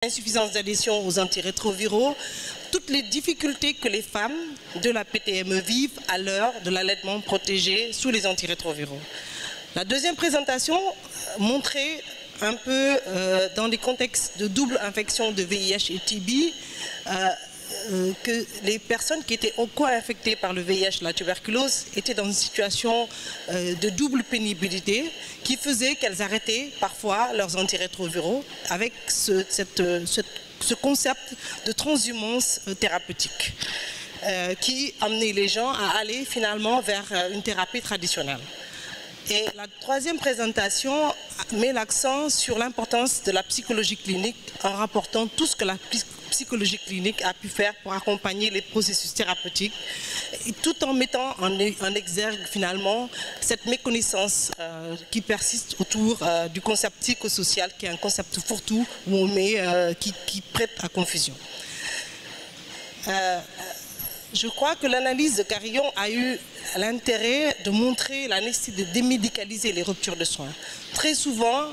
insuffisance d'adhésion aux antirétroviraux, toutes les difficultés que les femmes de la PTME vivent à l'heure de l'allaitement protégé sous les antirétroviraux. La deuxième présentation montrait un peu dans des contextes de double infection de VIH et TB que les personnes qui étaient co-infectées par le VIH, la tuberculose, étaient dans une situation de double pénibilité qui faisait qu'elles arrêtaient parfois leurs antirétroviraux avec ce concept de transhumance thérapeutique qui amenait les gens à aller finalement vers une thérapie traditionnelle. Et la troisième présentation met l'accent sur l'importance de la psychologie clinique en rapportant tout ce que la psychologie clinique a pu faire pour accompagner les processus thérapeutiques, et tout en mettant en exergue finalement cette méconnaissance qui persiste autour du concept psychosocial, qui est un concept fourre-tout où on met, qui prête à confusion. Je crois que l'analyse de Carillon a eu l'intérêt de montrer la nécessité de démédicaliser les ruptures de soins. Très souvent,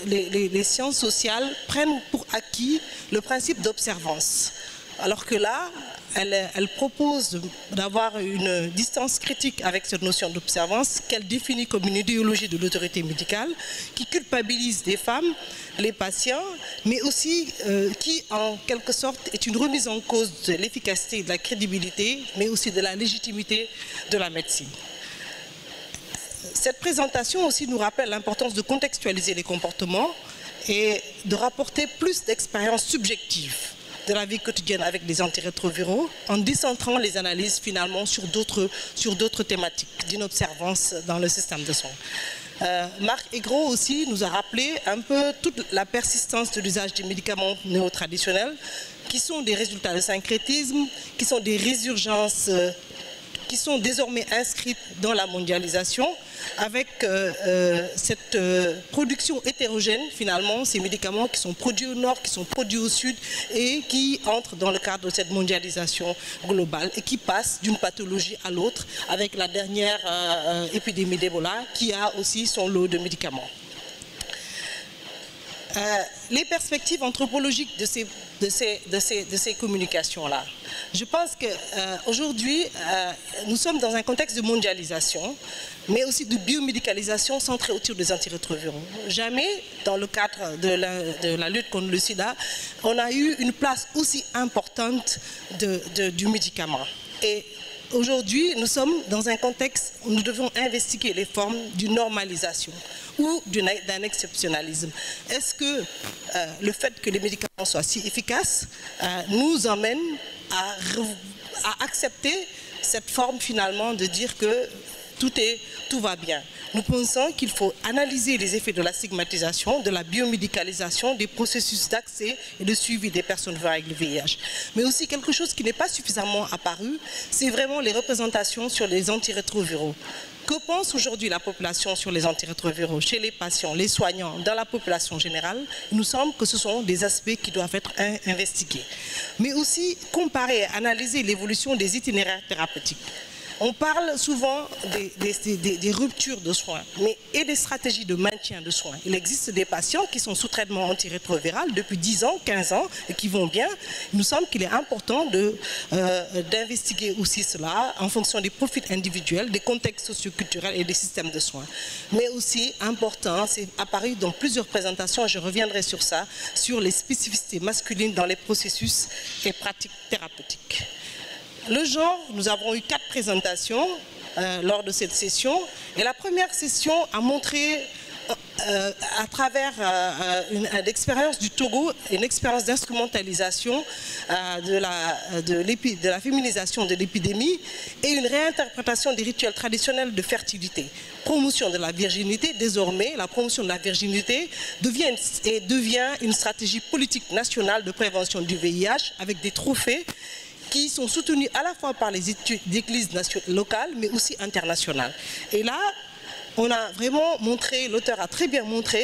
les sciences sociales prennent pour acquis le principe d'observance, alors que là, elle propose d'avoir une distance critique avec cette notion d'observance qu'elle définit comme une idéologie de l'autorité médicale qui culpabilise les femmes, les patients, mais aussi qui, en quelque sorte, est une remise en cause de l'efficacité et de la crédibilité, mais aussi de la légitimité de la médecine. Cette présentation aussi nous rappelle l'importance de contextualiser les comportements et de rapporter plus d'expériences subjectives de la vie quotidienne avec les antirétroviraux en décentrant les analyses finalement sur d'autres thématiques d'inobservance dans le système de soins. Marc Aigreau aussi nous a rappelé un peu toute la persistance de l'usage des médicaments néo-traditionnels qui sont des résultats de syncrétisme, qui sont des résurgences qui sont désormais inscrites dans la mondialisation avec cette production hétérogène finalement, ces médicaments qui sont produits au nord, qui sont produits au sud et qui entrent dans le cadre de cette mondialisation globale et qui passent d'une pathologie à l'autre avec la dernière épidémie d'Ebola qui a aussi son lot de médicaments. Les perspectives anthropologiques de ces communications-là. Je pense qu'aujourd'hui, nous sommes dans un contexte de mondialisation, mais aussi de biomédicalisation centrée autour des antirétroviraux. Jamais, dans le cadre de la lutte contre le sida, on a eu une place aussi importante du médicament. Et aujourd'hui, nous sommes dans un contexte où nous devons investiguer les formes d'une normalisation ou d'un exceptionnalisme. Est-ce que le fait que les médicaments soient si efficaces nous emmène à accepter cette forme finalement de dire que tout va bien? Nous pensons qu'il faut analyser les effets de la stigmatisation, de la biomédicalisation, des processus d'accès et de suivi des personnes vivant avec le VIH. Mais aussi quelque chose qui n'est pas suffisamment apparu, c'est vraiment les représentations sur les antirétroviraux. Que pense aujourd'hui la population sur les antirétroviraux, chez les patients, les soignants, dans la population générale? Il nous semble que ce sont des aspects qui doivent être investigués. Mais aussi comparer, analyser l'évolution des itinéraires thérapeutiques. On parle souvent des ruptures de soins, mais et des stratégies de maintien de soins. Il existe des patients qui sont sous traitement antirétroviral depuis 10 ans, 15 ans et qui vont bien. Il nous semble qu'il est important d'investiguer aussi cela en fonction des profils individuels, des contextes socioculturels et des systèmes de soins. Mais aussi important, c'est apparu dans plusieurs présentations, et je reviendrai sur ça, sur les spécificités masculines dans les processus et pratiques thérapeutiques. Le genre, nous avons eu 4 présentations lors de cette session. Et la première session a montré, à travers une expérience du Togo, une expérience d'instrumentalisation de la féminisation de l'épidémie et une réinterprétation des rituels traditionnels de fertilité. Promotion de la virginité, désormais, la promotion de la virginité devient une stratégie politique nationale de prévention du VIH avec des trophées qui sont soutenus à la fois par les églises locales, mais aussi internationales. Et là, on a vraiment montré, l'auteur a très bien montré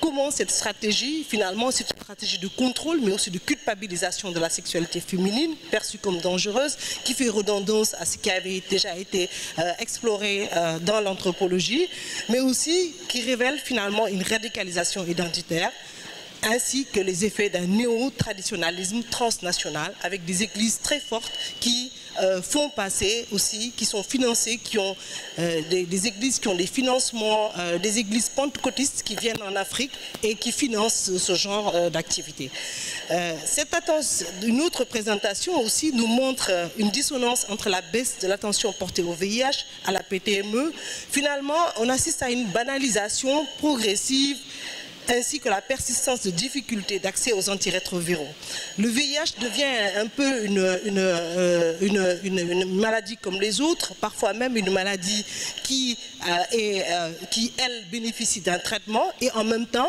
comment cette stratégie, finalement, c'est une stratégie de contrôle, mais aussi de culpabilisation de la sexualité féminine, perçue comme dangereuse, qui fait redondance à ce qui avait déjà été exploré dans l'anthropologie, mais aussi qui révèle finalement une radicalisation identitaire, ainsi que les effets d'un néo-traditionnalisme transnational avec des églises très fortes qui font passer aussi, qui sont financées, qui ont des églises qui ont des financements, des églises pentecôtistes qui viennent en Afrique et qui financent ce genre d'activité. Une autre présentation aussi nous montre une dissonance entre la baisse de l'attention portée au VIH, à la PTME. Finalement, on assiste à une banalisation progressive ainsi que la persistance de difficultés d'accès aux antirétroviraux. Le VIH devient un peu une maladie comme les autres, parfois même une maladie qui, elle, bénéficie d'un traitement, et en même temps,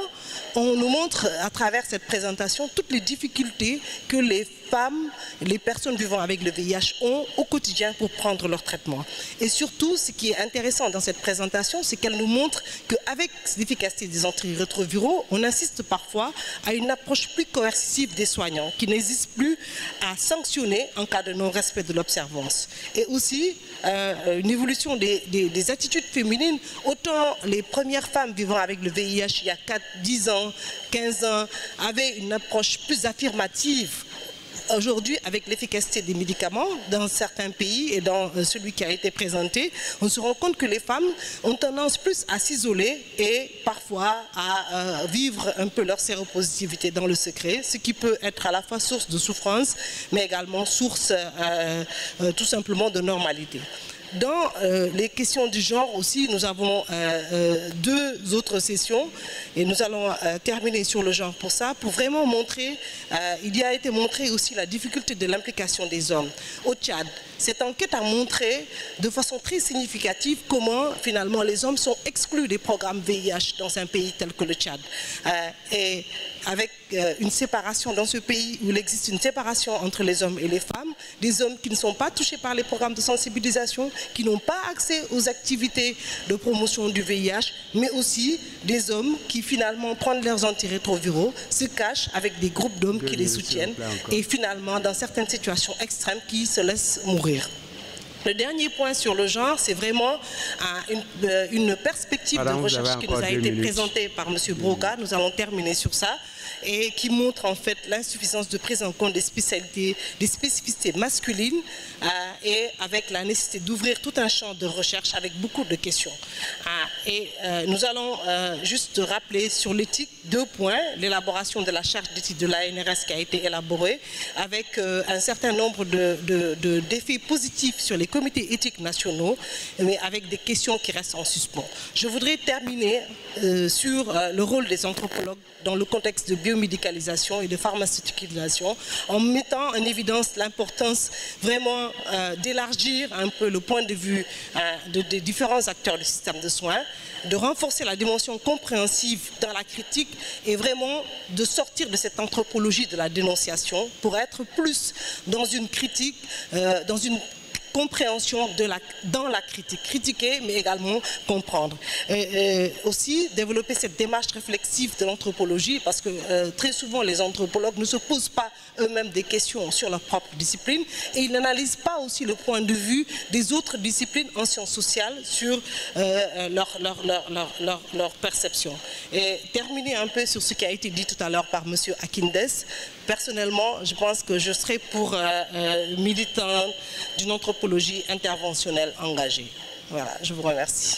on nous montre à travers cette présentation toutes les difficultés que les femmes, les personnes vivant avec le VIH ont au quotidien pour prendre leur traitement. Et surtout, ce qui est intéressant dans cette présentation, c'est qu'elle nous montre qu'avec l'efficacité des antirétroviraux, on assiste parfois à une approche plus coercitive des soignants, qui n'hésitent plus à sanctionner en cas de non-respect de l'observance. Et aussi, une évolution des attitudes féminines. Autant les premières femmes vivant avec le VIH il y a 4, 10 ans, 15 ans, avaient une approche plus affirmative. Aujourd'hui, avec l'efficacité des médicaments, dans certains pays et dans celui qui a été présenté, on se rend compte que les femmes ont tendance plus à s'isoler et parfois à vivre un peu leur séropositivité dans le secret, ce qui peut être à la fois source de souffrance, mais également source tout simplement de normalité. Dans les questions du genre aussi, nous avons 2 autres sessions et nous allons terminer sur le genre pour ça, pour vraiment montrer, il y a été montré aussi la difficulté de l'implication des hommes. Au Tchad, cette enquête a montré de façon très significative comment finalement les hommes sont exclus des programmes VIH dans un pays tel que le Tchad. Et avec une séparation dans ce pays où il existe une séparation entre les hommes et les femmes, des hommes qui ne sont pas touchés par les programmes de sensibilisation, qui n'ont pas accès aux activités de promotion du VIH, mais aussi des hommes qui finalement prennent leurs antirétroviraux, se cachent avec des groupes d'hommes qui les soutiennent et finalement dans certaines situations extrêmes qui se laissent mourir. Le dernier point sur le genre, c'est vraiment une perspective de recherche qui nous a été présentée par M. Broca. Nous allons terminer sur ça. Et qui montre en fait l'insuffisance de prise en compte des spécificités masculines et avec la nécessité d'ouvrir tout un champ de recherche avec beaucoup de questions. Nous allons juste rappeler sur l'éthique 2 points, l'élaboration de la charte d'éthique de l'ANRS qui a été élaborée avec un certain nombre d'effets positifs sur les comités éthiques nationaux, mais avec des questions qui restent en suspens. Je voudrais terminer sur le rôle des anthropologues dans le contexte de biomédicalisation et de pharmaceuticalisation, en mettant en évidence l'importance vraiment d'élargir un peu le point de vue des différents acteurs du système de soins, de renforcer la dimension compréhensive dans la critique et vraiment de sortir de cette anthropologie de la dénonciation pour être plus dans une critique, dans une compréhension dans la critique, critiquer mais également comprendre. Et aussi développer cette démarche réflexive de l'anthropologie parce que très souvent les anthropologues ne se posent pas eux-mêmes des questions sur leur propre discipline et ils n'analysent pas aussi le point de vue des autres disciplines en sciences sociales sur leur perception. Et terminer un peu sur ce qui a été dit tout à l'heure par M. Akindes. Personnellement, je pense que je serai pour militant d'une anthropologie interventionnelle engagée. Voilà, je vous remercie.